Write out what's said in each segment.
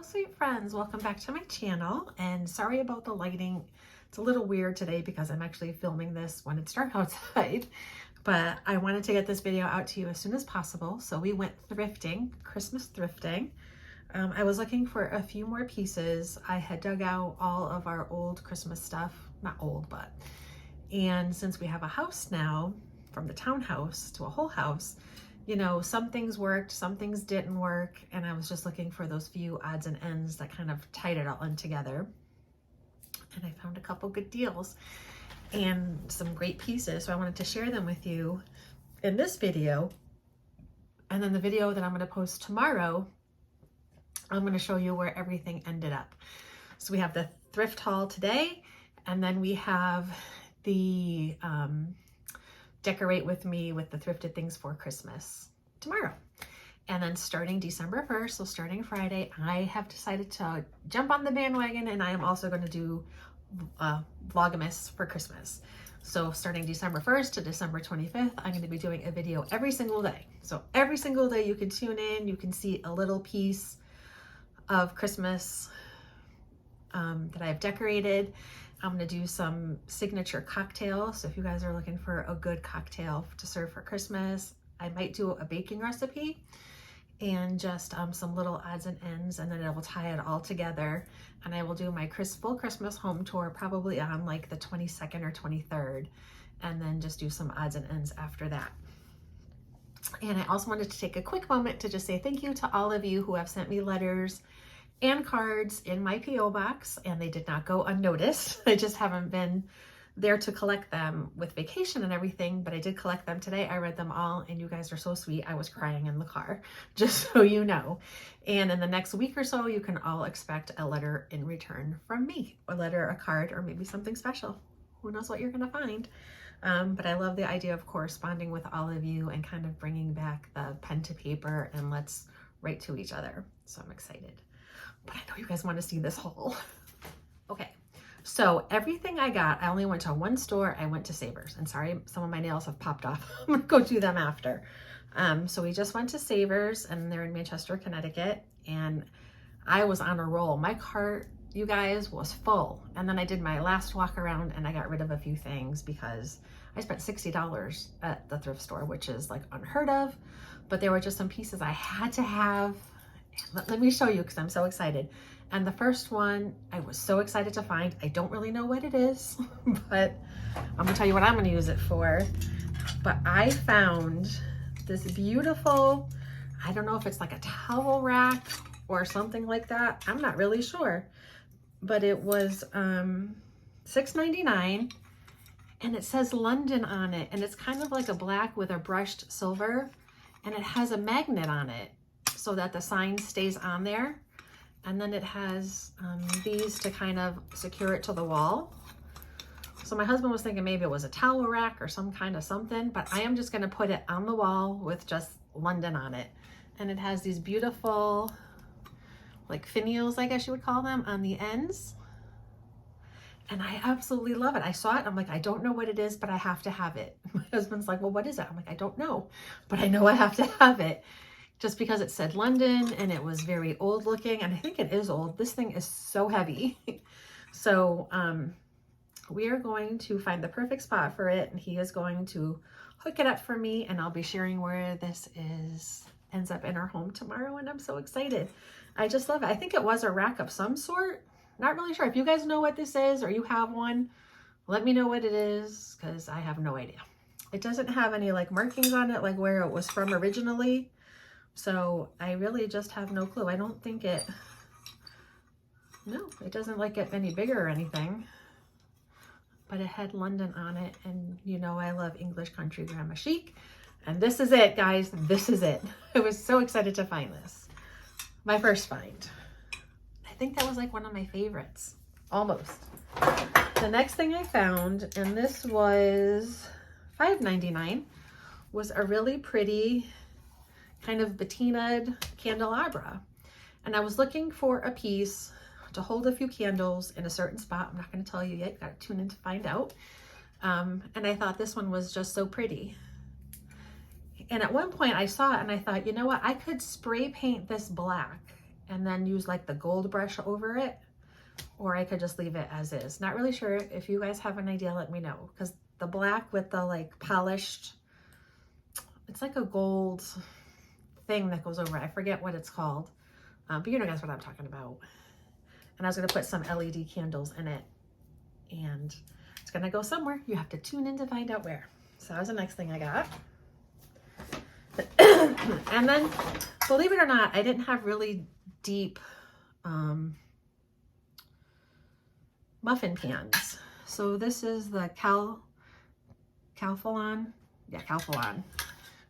sweet friends, welcome back to my channel, and sorry about the lighting. It's a little weird today because I'm actually filming this when it's dark outside, but I wanted to get this video out to you as soon as possible. So we went thrifting, Christmas thrifting. I was looking for a few more pieces. I had dug out all of our old Christmas stuff, not old, and since we have a house now, from the townhouse to a whole house, you know, some things worked, some things didn't work, and I was just looking for those few odds and ends that kind of tied it all in together. And I found a couple good deals and some great pieces, so I wanted to share them with you in this video. And then the video that I'm going to post tomorrow, I'm going to show you where everything ended up. So we have the thrift haul today, and then we have the decorate with me with the thrifted things for Christmas tomorrow. And then starting December 1st, so starting Friday, I have decided to jump on the bandwagon, and I am also going to do Vlogmas for Christmas. So starting December 1st to December 25th, I'm going to be doing a video every single day. So every single day you can tune in, you can see a little piece of Christmas that I've decorated. I'm going to do some signature cocktails. So if you guys are looking for a good cocktail to serve for Christmas, I might do a baking recipe and just some little odds and ends, and then I will tie it all together. And I will do my full Christmas home tour probably on like the 22nd or 23rd, and then just do some odds and ends after that. And I also wanted to take a quick moment to just say thank you to all of you who have sent me letters and cards in my P.O. box, and they did not go unnoticed. I just haven't been there to collect them with vacation and everything, but I did collect them today. I read them all, and you guys are so sweet. I was crying in the car, just so you know. And in the next week or so, you can all expect a letter in return from me, a letter, a card, or maybe something special. Who knows what you're gonna find. But I love the idea of corresponding with all of you and kind of bringing back the pen to paper and let's write to each other. So I'm excited. But I know you guys want to see this haul. Okay, so everything I got, I only went to one store. I went to Savers, and sorry, some of my nails have popped off. I'm gonna go do them after. So we just went to Savers, and they're in Manchester, Connecticut, and I was on a roll. My cart, you guys, was full, and then I did my last walk around, and I got rid of a few things because I spent $60 at the thrift store, which is like unheard of, but there were just some pieces I had to have. Let me show you because I'm so excited. And the first one I was so excited to find. I don't really know what it is, but I'm gonna tell you what I'm gonna use it for. But I found this beautiful, I don't know if it's like a towel rack or something like that. I'm not really sure, but it was $6.99, and it says London on it, and it's kind of like a black with a brushed silver, and it has a magnet on it so that the sign stays on there. And then it has these to kind of secure it to the wall. So my husband was thinking maybe it was a towel rack or some kind of something, but I am just gonna put it on the wall with just London on it. And it has these beautiful, like finials, I guess you would call them, on the ends. And I absolutely love it. I saw it, I'm like, I don't know what it is, but I have to have it. My husband's like, well, what is it? I'm like, I don't know, but I know I have to have it. Just because it said London and it was very old looking, and I think it is old. This thing is so heavy. So we are going to find the perfect spot for it, and he is going to hook it up for me, and I'll be sharing where this ends up in our home tomorrow, and I'm so excited. I just love it. I think it was a rack of some sort. Not really sure. If you guys know what this is or you have one, let me know what it is, because I have no idea. It doesn't have any like markings on it, like where it was from originally. So I really just have no clue. I don't think it doesn't like get any bigger or anything, but it had London on it, and you know I love English country grandma chic, and this is it, guys. This is it. I was so excited to find this. My first find. I think that was like one of my favorites, almost. The next thing I found, and this was $5.99, was a really pretty kind of patinaed candelabra. And I was looking for a piece to hold a few candles in a certain spot. I'm not going to tell you yet. You got to tune in to find out. And I thought this one was just so pretty. And at one point I saw it and I thought, you know what? I could spray paint this black and then use like the gold brush over it, or I could just leave it as is. Not really sure. If you guys have an idea, let me know, because the black with the like polished, it's like a gold thing that goes over it. I forget what it's called, but you know guys what I'm talking about. And I was going to put some LED candles in it, and it's going to go somewhere. You have to tune in to find out where. So that was the next thing I got. And then, believe it or not, I didn't have really deep muffin pans. So this is the Calphalon. Yeah, Calphalon.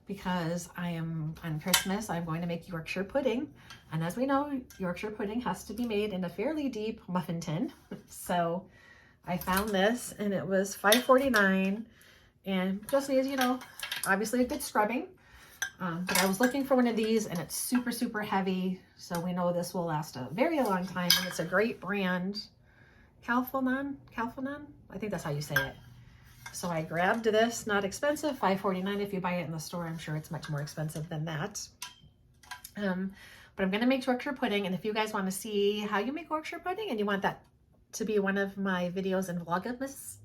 Because I am, on Christmas, I'm going to make Yorkshire pudding. And as we know, Yorkshire pudding has to be made in a fairly deep muffin tin. So I found this, and it was $5.49, and just needs, you know, obviously a good scrubbing. But I was looking for one of these, and it's super, super heavy. So we know this will last a very long time, and it's a great brand. Calphalon? I think that's how you say it. So I grabbed this, not expensive, $5.49. If you buy it in the store, I'm sure it's much more expensive than that. But I'm going to make Yorkshire pudding, and if you guys want to see how you make Yorkshire pudding and you want that to be one of my videos in Vlogmas,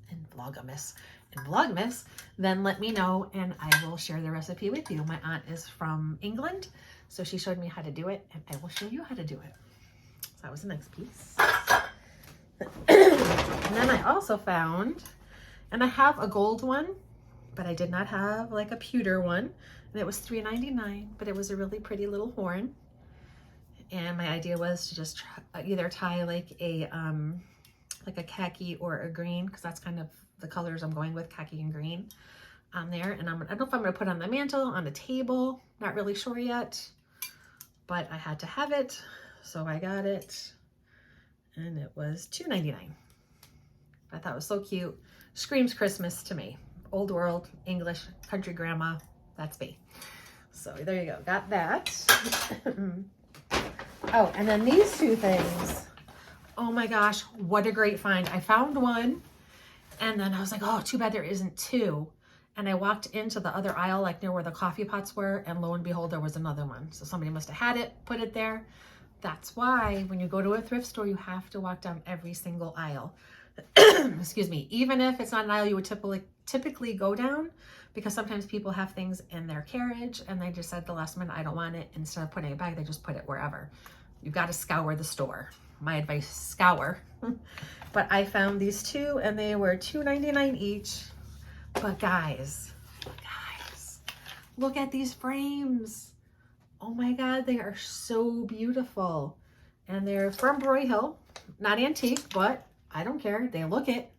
then let me know and I will share the recipe with you. My aunt is from England, so she showed me how to do it, and I will show you how to do it. So that was the next piece. And then I also found, and I have a gold one, but I did not have like a pewter one, and it was $3.99, but it was a really pretty little horn. And my idea was to just either tie like a khaki or a green, because that's kind of the colors I'm going with, khaki and green on there. And I don't know if I'm going to put it on the mantle, on the table, not really sure yet, but I had to have it, so I got it, and it was $2.99. I thought it was so cute. Screams Christmas to me. Old world, English, country grandma, that's me. So there you go, got that. Oh, and then these two things. Oh my gosh, what a great find. I found one, and then I was like, oh, too bad there isn't two. And I walked into the other aisle, like near where the coffee pots were, and lo and behold, there was another one. So somebody must have had it, put it there. That's why when you go to a thrift store, you have to walk down every single aisle. Excuse me, even if it's not an aisle you would typically go down, because sometimes people have things in their carriage and they just said the last minute, I don't want it. Instead of putting it back, they just put it wherever. You've got to scour the store. My advice, scour. But I found these two, and they were $2.99 each. But guys, look at these frames. Oh my God, they are so beautiful. And they're from Broyhill, not antique, but I don't care. They look it.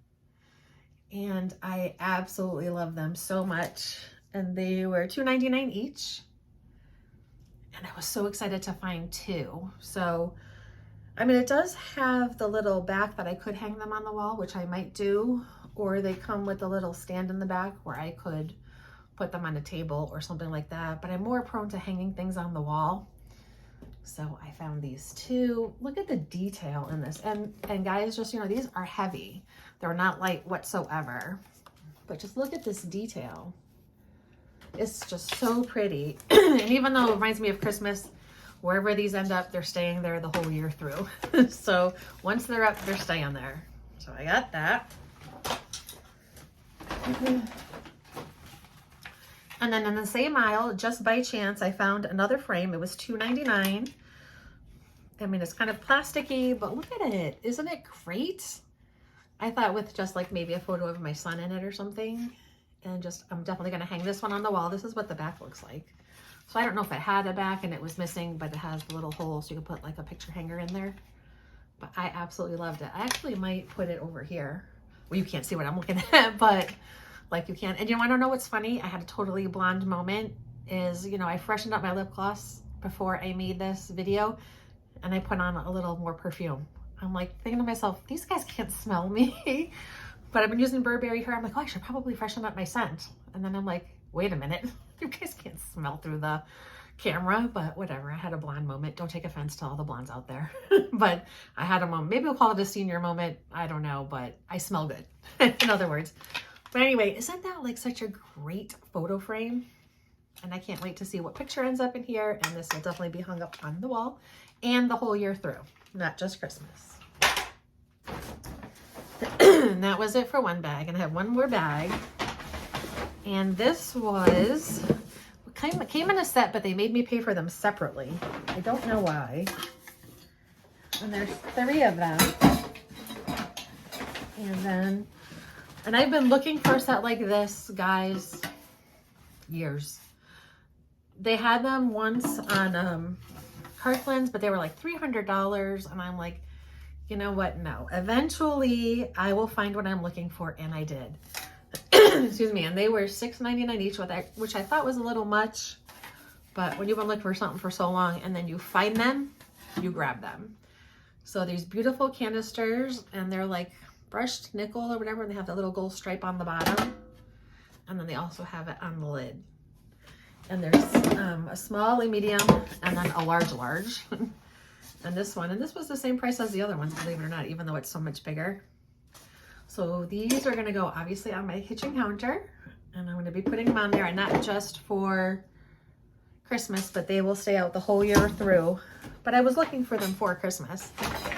And I absolutely love them so much. And they were $2.99 each. And I was so excited to find two. So, I mean, it does have the little back that I could hang them on the wall, which I might do. Or they come with a little stand in the back where I could put them on a table or something like that. But I'm more prone to hanging things on the wall. So I found these two. Look at the detail in this. And guys, just, you know, these are heavy. They're not light whatsoever. But just look at this detail. It's just so pretty. And even though it reminds me of Christmas, wherever these end up, they're staying there the whole year through. So once they're up, they're staying there. So I got that. And then in the same aisle, just by chance, I found another frame. It was $2.99. I mean, it's kind of plasticky, but look at it. Isn't it great? I thought with just like maybe a photo of my son in it or something. And just, I'm definitely going to hang this one on the wall. This is what the back looks like. So I don't know if it had a back and it was missing, but it has the little hole so you can put like a picture hanger in there. But I absolutely loved it. I actually might put it over here. Well, you can't see what I'm looking at, but like you can. And you want to know what's funny? I had a totally blonde moment is, you know, I freshened up my lip gloss before I made this video, and I put on a little more perfume. I'm like thinking to myself, these guys can't smell me. But I've been using Burberry here. I'm like, oh, I should probably freshen up my scent. And then I'm like, wait a minute. You guys can't smell through the camera, but whatever. I had a blonde moment. Don't take offense to all the blondes out there. But I had a moment. Maybe we'll call it a senior moment. I don't know, but I smell good. In other words. But anyway, isn't that like such a great photo frame? And I can't wait to see what picture ends up in here. And this will definitely be hung up on the wall and the whole year through, not just Christmas. And that was it for one bag. And I have one more bag. And this was, came in a set, but they made me pay for them separately. I don't know why. And there's 3 of them. And I've been looking for a set like this, guys, years. They had them once on Kirkland's, but they were like $300. And I'm like, you know what? No. Eventually, I will find what I'm looking for, and I did. Excuse me. And they were $6.99 each, which I thought was a little much. But when you've been looking for something for so long, and then you find them, you grab them. So these beautiful canisters, and they're like brushed nickel or whatever. And they have the little gold stripe on the bottom. And then they also have it on the lid. And there's a small, a medium, and then a large. And this one, and this was the same price as the other ones, believe it or not, even though it's so much bigger. So these are gonna go obviously on my kitchen counter, and I'm gonna be putting them on there, and not just for Christmas, but they will stay out the whole year through. But I was looking for them for Christmas,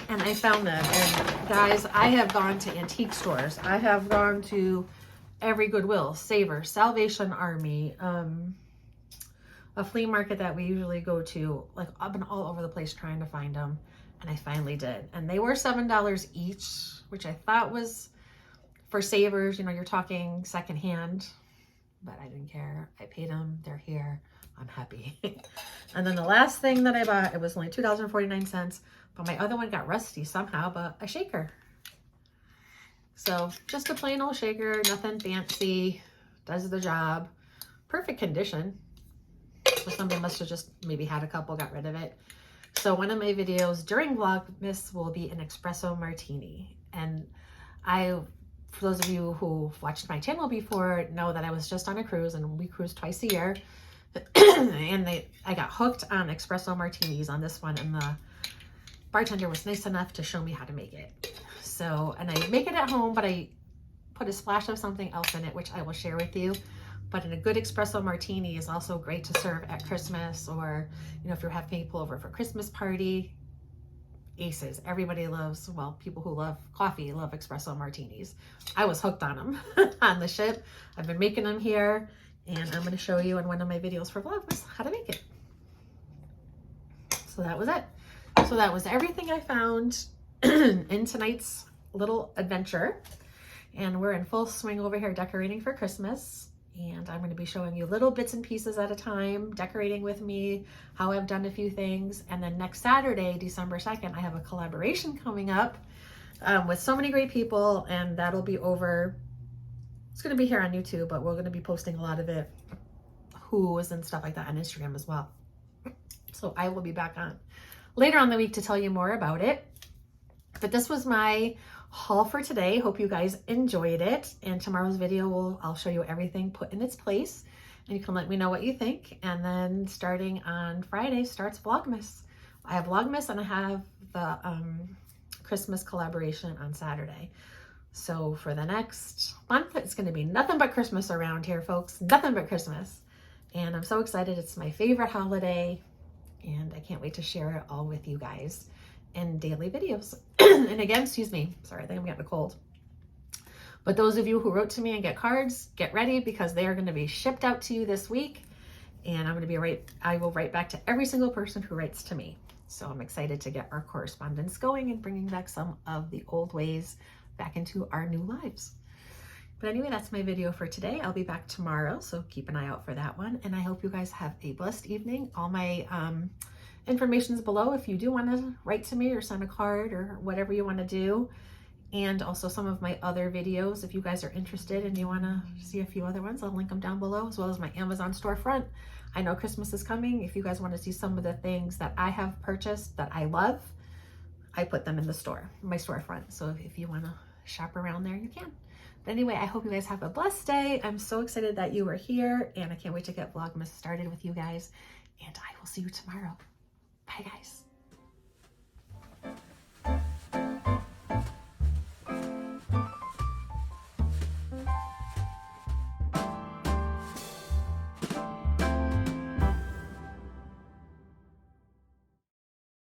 and I found them. And guys, I have gone to antique stores. I have gone to every Goodwill, Savers, Salvation Army, a flea market that we usually go to. Like, I've been all over the place trying to find them, and I finally did. And they were $7 each, which I thought was, for Savers, you know, you're talking secondhand, but I didn't care. I paid them. They're here. I'm happy. And then the last thing that I bought, it was only $2.49, but my other one got rusty somehow, but a shaker. So just a plain old shaker, nothing fancy, does the job, perfect condition. So somebody must have just maybe had a couple, got rid of it. So one of my videos during Vlogmas will be an espresso martini. And for those of you who watched my channel before, know that I was just on a cruise, and we cruise twice a year. And I got hooked on espresso martinis on this one, and the bartender was nice enough to show me how to make it. So, and I make it at home, but I put a splash of something else in it, which I will share with you. But a good espresso martini is also great to serve at Christmas, or, you know, if you're having people over for Christmas party. Aces. Everybody loves, well, people who love coffee love espresso martinis. I was hooked on them on the ship. I've been making them here, and I'm going to show you in one of my videos for Vlogmas how to make it. So that was it. So that was everything I found in tonight's little adventure. And we're in full swing over here decorating for Christmas. And I'm going to be showing you little bits and pieces at a time, decorating with me, how I've done a few things. And then next Saturday, December 2nd, I have a collaboration coming up with so many great people, and that'll be over. It's going to be here on YouTube, but we're going to be posting a lot of it, who's and stuff like that, on Instagram as well. So I will be back on later on the week to tell you more about it. But this was my haul for today. Hope you guys enjoyed it. And tomorrow's video, I'll show you everything put in its place, and you can let me know what you think. And then starting on Friday starts Vlogmas. I have Vlogmas, and I have the Christmas collaboration on Saturday. So for the next month, it's going to be nothing but Christmas around here, folks. Nothing but Christmas. And I'm so excited. It's my favorite holiday, and I can't wait to share it all with you guys in daily videos. And again, excuse me, sorry, I think I'm getting a cold. But those of you who wrote to me and get cards, get ready, because they are going to be shipped out to you this week. And I'm going to be I will write back to every single person who writes to me. So I'm excited to get our correspondence going and bringing back some of the old ways back into our new lives. But anyway, that's my video for today. I'll be back tomorrow, so keep an eye out for that one. And I hope you guys have a blessed evening. All my information is below if you do want to write to me or send a card or whatever you want to do. And also some of my other videos, if you guys are interested and you want to see a few other ones, I'll link them down below, as well as my Amazon storefront. I know Christmas is coming. If you guys want to see some of the things that I have purchased that I love, I put them in the store, my storefront. So if you want to shop around there, you can. But anyway, I hope you guys have a blessed day. I'm so excited that you are here, and I can't wait to get Vlogmas started with you guys. And I will see you tomorrow. Bye, guys.